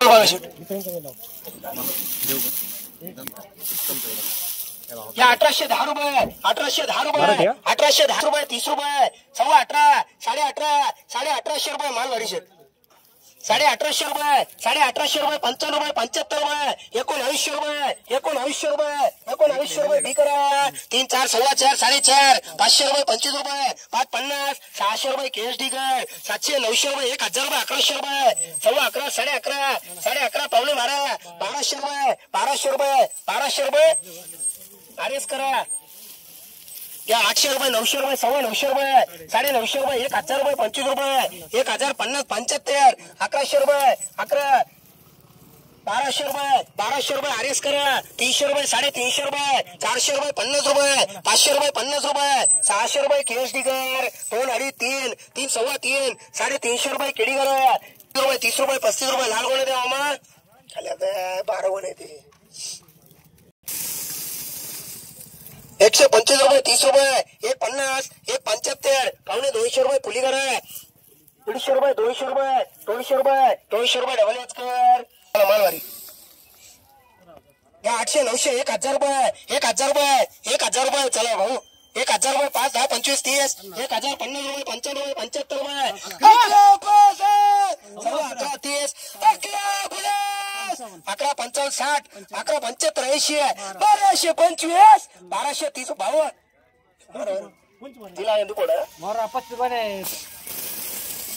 रुपये या 1810 रुपये 1810 रुपये 1810 रुपये 30 रुपये 18.5 18.5 18.5 रुपये माल भरी शेट 18.5 रुपये 18.5 रुपये 55 रुपये 75 रुपये 1900 रुपये 1900 रुपये 1900 रुपये बी करा 3 4 4.5 4.5 500 रुपये 25 रुपये 550 600 रुपये केएसडी कर 700 900 रुपये 1000 रुपये 1100 रुपये 11.5 11.5 11.5 पावणे 12 1200 रुपये 1200 रुपये 1200 रुपये आरेस करा या 800 रुपये 900 रुपये 900 रुपये 950 रुपये 1000 रुपये 25 रुपये 1050 75 1100 रुपये 11 1200 रुपये 1200 रुपये आरेस करा 300 रुपये 350 रुपये 400 रुपये 50 रुपये 500 रुपये 50 रुपये 600 रुपये केएसडी कर 2 2.5 3 3 सव्वा 3 350 रुपये केडी करा 30 रुपये 35 रुपये लाल गोणे द्या मामा खाली आता 12 गोणे ते 125 रुपये 30 रुपये 150 175 पावणे 200 रुपये पुली करा 150 रुपये 200 रुपये 200 रुपये 200 रुपये डबल एच कर मालवारी या 800 900 1000 रुपये 1000 रुपये 1000 रुपये चला भाऊ 1000 रुपये 5 10 25 30 1050 रुपये 95 रुपये 75 रुपये 30 11 55 60 11 75 80 1225 1230 भाऊ तिला ఎందుకు కూడా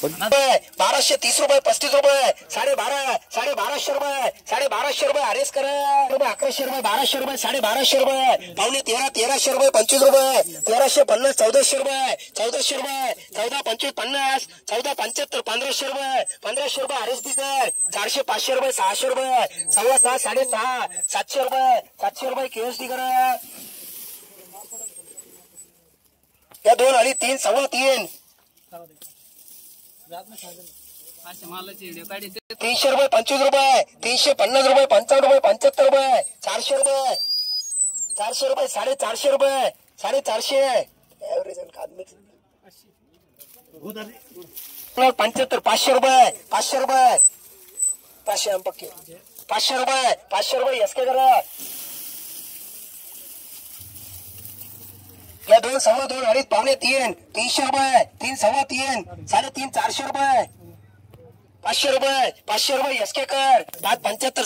1230 रुपये 35 रुपये 12.5 1250 रुपये 1250 रुपये आरेस करा 1100 रुपये 1200 रुपये 1250 रुपये पावणे 1300 रुपये 25 रुपये 1350 1400 रुपये 1400 रुपये 14 25 50 14 75 1500 रुपये 1500 रुपये आरेस दी कर 400 500 रुपये 600 रुपये 6.5 6.5 700 रुपये 700 रुपये केएस दी करा या 2 आणि 3 सव्वा 3 300 रुपये 25 रुपये 350 रुपये 55 रुपये 75 रुपये 400 रुपये 400 रुपये 450 रुपये 450 एवरेज आदमी 75 500 रुपये 500 रुपये 500 हम पक्के 500 रुपये एसके करा या 2 सव्वा 2 अडीच पावणे 3 300 रुपये 3 सव्वा 3 3.5 400 रुपये 500 रुपये एसके कर 5 75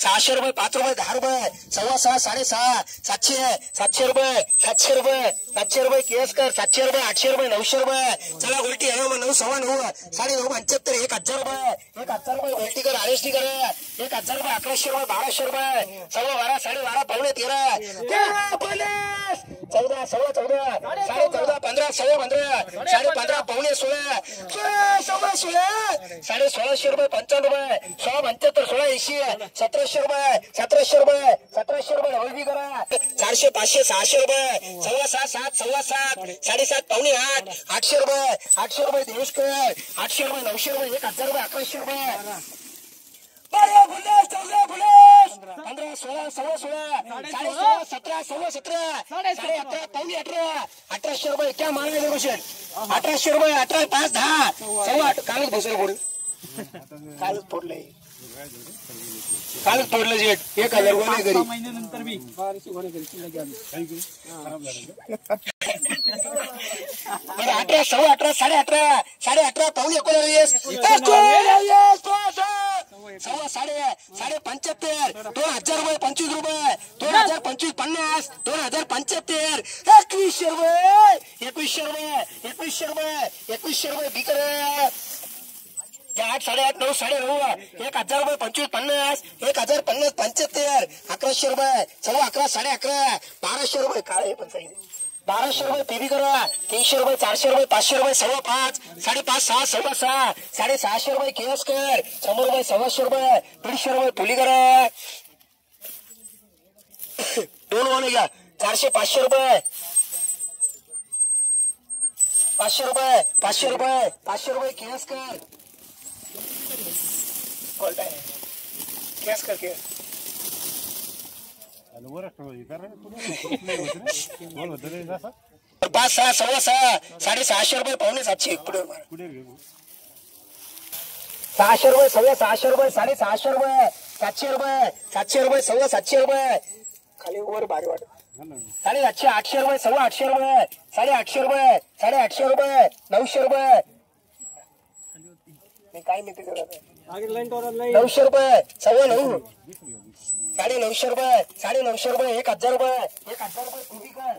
600 रुपये 5 रुपये 10 रुपये 6.5 6.5 700 रुपये 700 रुपये केस कर 700 रुपये 800 रुपये 900 रुपये चला गोल्टी आहे मग 9 सव्वा 9 9.5 75 1000 रुपये गोल्टी कर आरएसटी कर 1000 रुपये 1100 रुपये 1200 रुपये 12.5 12.5 पावणे 13 14 सव्वा 14 14.5 15 सव्वा 15 15.5 पावणे 16 सव्वा 16 1600 रुपये 55 रुपये 75 1680 1700 रुपये हलवी करा 400 500 600 रुपये 7.5 7 7.5 पावणे 8 800 रुपये दिवस कर 800 रुपये 900 रुपये 1000 रुपये 1100 रुपये 15 16 सव्वा 16 17 सव्वा 17 18 पावणे 18 रुपये क्या माल आहे गोष्ट 1800 रुपये 18 5 10 सव्वा 8 कालच बसलं पुढे कालच तोडलं जेट 1000 गोणे घरी महिन्यानंतर बी 1200 गोणे घरी शिल्लक आली 18 सव्वा 18 18.5 पावणे 19 सव्वा 75 2000 रुपये 25 रुपये 2025 50 2075 2100 रुपये बिकर 8 8.5 9 9.5 1000 रुपये 25 50 1050 75 1100 रुपये 11 11.5 1200 रुपये काळे पण सांगितले 1200 रुपये पीबी करा 300 रुपये 400 रुपये 500 रुपये 5.5 5.5 6 6.5 650 रुपये केस कर 100 रुपये 100 रुपये 150 रुपये पुली करा 2 वाले घ्या 400 500 रुपये 500 रुपये केस कर केस कर के 5 6 सव्वा 6 650 रुपये पावणे 700 पुढे 600 रुपये, सव्वा 600 रुपये, 650 रुपये, 700 रुपये, 700 रुपये, सव्वा 700 रुपये, खाली वर भारी वाटत 750, 800 रुपये, सव्वा 800 रुपये, 850 रुपये, 850 रुपये, 900 रुपये, काय नाही 900 रुपये, सव्वा 9, 950 रुपये, 950 रुपये, 1000 रुपये, 1000 रुपये, 2 कर